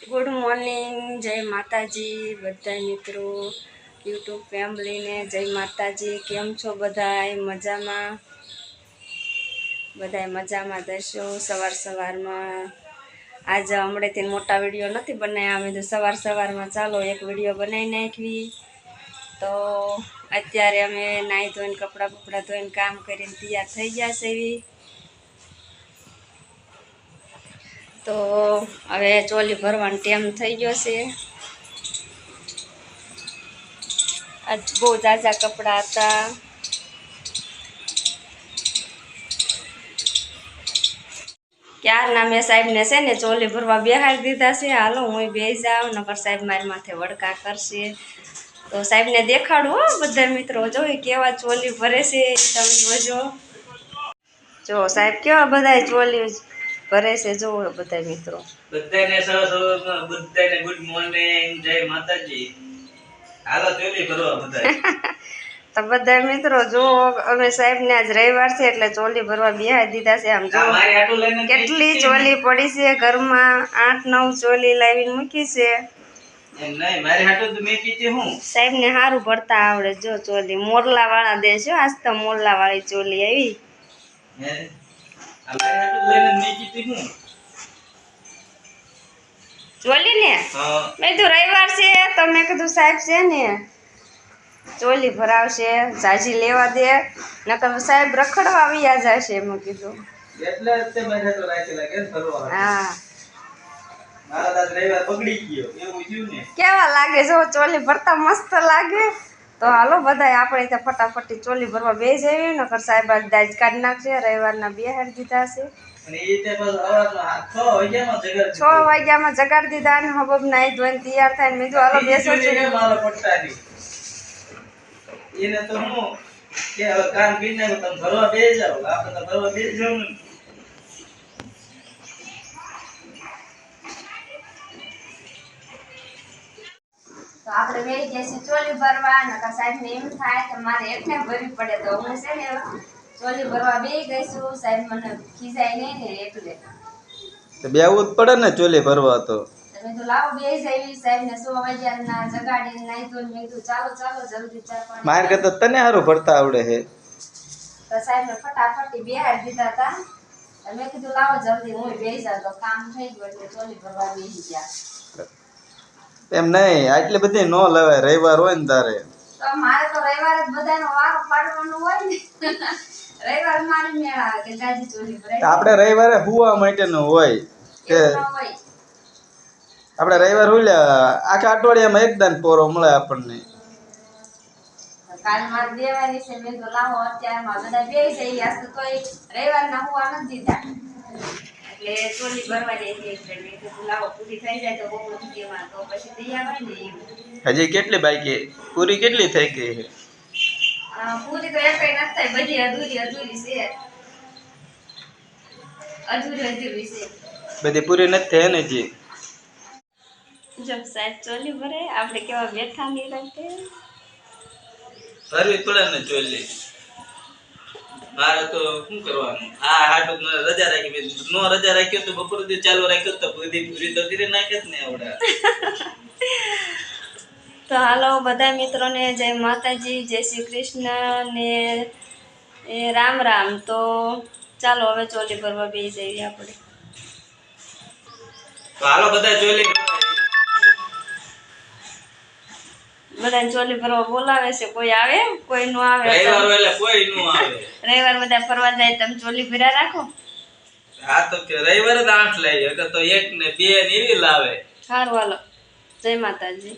Good morning, જય માતાજી બધા મિત્રો, યુટ્યુબ ફેમિલીને જય માતાજી। કેમ છો બધાય? મજામાં? બધાય મજામાં દર્શો। સવારમાં આજ હમણાંથી મોટા વિડીયો નથી બનાવ્યા, અમે તો સવારમાં ચાલો એક વિડીયો બનાવી નાખવી। તો અત્યારે અમે નાહી ધોઈને કપડાં ધોઈને કામ કરીને તૈયાર થઈ ગયા છે। તો હવે ચોલી ભરવાનો ટાઈમ થઈ ગયો છે। આજ બહુ ઝાઝા કપડાં હતા। ક્યારના મેં સાહેબને છે ને ચોલી ભરવા બેહાડી દીધા છે। હાલો હું બેસી જાઉં, નકર સાહેબ મારી માથે વડકા કરશે। તો સાહેબને દેખાડું હો બધા મિત્રો, જો કેવા ચોલી ભરે છે તમે જોજો। જો સાહેબ કેવા બધા ચોલી ભરે છે, જોવો બધા મિત્રો। બધાને સવારમાં બધાને ગુડ મોર્નિંગ, જય માતાજી। હાલો ચોલી ભરવા બધાય। તો બધા મિત્રો જો અમે સાહેબને આજ રવિવાર છે એટલે ચોલી ભરવા બેહાડી દીધા છે। આમ જો કેટલી ચોલી પડી છે ઘરમાં, 8-9 ચોલી લાવીને મૂકી છે। એમ નહીં, મારી હાટુ તો મેં કીધી હું સાહેબને સારું ભરતા આવડે। જો ચોલી મોરલા વાળા દેશો, આજ તો મોરલા વાળી ચોલી આવી। હે આ મારી હાટુ લઈને મેં કીધી હું ચોલી ને મેં તો રવિવાર છે તો મેં કીધું સાહેબ છે ને ચોલી ભરાવશે, જાજી લેવા દે, નકર સાહેબ રખડવા વ્યા જશે। મેં કીધું એટલે તે મારી હાટુ રાખેલા કે ભરવા। હા, મારા દાદ રવિવાર બગડી ગયો એવું થયું ને। કેવા લાગે જો ચોલી ભરતા મસ્ત લાગે। તો હાલો બધાય આપણે તો ફટાફટી ચોલી ભરવા બેસી જઈએ, નકર સાહેબ આજ દાજ કાઢી નાખશે। રવિવારના બેહાડી દીધા છે અને એ તે બસ અવારમાં 6 વાગ્યામાં 6 વાગ્યામાં જગાડ જગાડી દીધા ને હબબ નાઈ ધોઈને તૈયાર થાય ને મેં હાલો બેસો છો। મારો પટ્ટાની એને તો હું કે હવે કામ કરીને તમે ભરવા બેસી જાવ, આપણે તો ભરવા બેસી જાવ ને। તો આપણે બેસી જઈશું ચોલી ભરવા, નકર સાહેબને એમ થાય કે મારે એકને ભરવી પડે। તો હું છે ને ચોલી ભરવા બેસી ગઈશું, સાહેબ મને ખીજાય નહીં ને એટલે તો બેવું જ પડે ને ચોલી ભરવા। તો તમે તો લાવો બેસી જઈએ। સાહેબને 6 વાગ્યાના જગાડીને નાઈ ધોઈને મેં કીધું ચાલો જલ્દી ચા પાણી માર કરતા તને સારું ભરતા આવડે છે। તો સાહેબને ફટાફટી બેહાડી દીધા હતા। મેં કીધું લાવો જલ્દી હું બેસી જાઉં, તો કામ થઈ ગયું એટલે ચોલી ભરવા બેસી ગયા। એમ નહીં, આટલી બધી નો લેવાય, રવિવાર હોય ને તારે। તો મારે તો રવિવારે જ બધાનો વારો પાડવાનો હોય ને। રવિવાર મારી મેળ આવે કે જાજી ચોલી ભરાય। આપણે રવિવારે હુવા માટેનું હોય કે એવું ન હોય। આપણે રવિવાર હોય આખા અઠવાડિયામાં એક દાન પોરો મળે આપણને। કાલ મારે દેવાની છે, મેં તો લાવો અત્યારમાં બધા બેસી જઈએ। આજ તો તોય રવિવારના હુવા નથી દીધા, એટલે ચોલી ભરવાની હતી એટલે મેં કીધું લાવો પૂરી થઈ જાય તો બહુ દેવા, તો પછી તૈયાર હોય ને એમ। હજી કેટલી બાકી? પૂરી કેટલી થઈ ગઈ છે? પૂરી તો એકઈ નથી થઈ, બધી અધૂરી છે। અધૂરી છે બધી પૂરી નથી થઈ ને હજી? જો સાહેબ ચોલી ભરે, આપણે કેવા બેઠા નહીં રાખે। ભરવી પડે ને ચોલી, મારે તો શું કરવાનું? આ હાટું રજા રાખી, નો રજા રાખ્યો તો બપોર સુધી ચાલુ રાખ્યો તો બધી પૂરી તો કરી નાખે જ ને આવડે। તો હાલો બધા મિત્રોને જય માતાજી, જય શ્રી કૃષ્ણ ને રામ રામ। તો ચાલો હવે ચોલી ભરવા બેસી જઈએ આપણે। તો હાલો બધા ચોલી બધાને ચોલી ભરવા બોલાવે છે, કોઈ આવે કોઈ નો આવે। રવિવાર એટલે કોઈ નો આવે। રવિવાર બધા ફરવા જાય, તમે ચોલી ભર્યા રાખો। આ તો કે રવિવારે 8 લાવી, અગર તો 1 ને 2 ને એવી લાવે। સારું હાલો, જય માતાજી।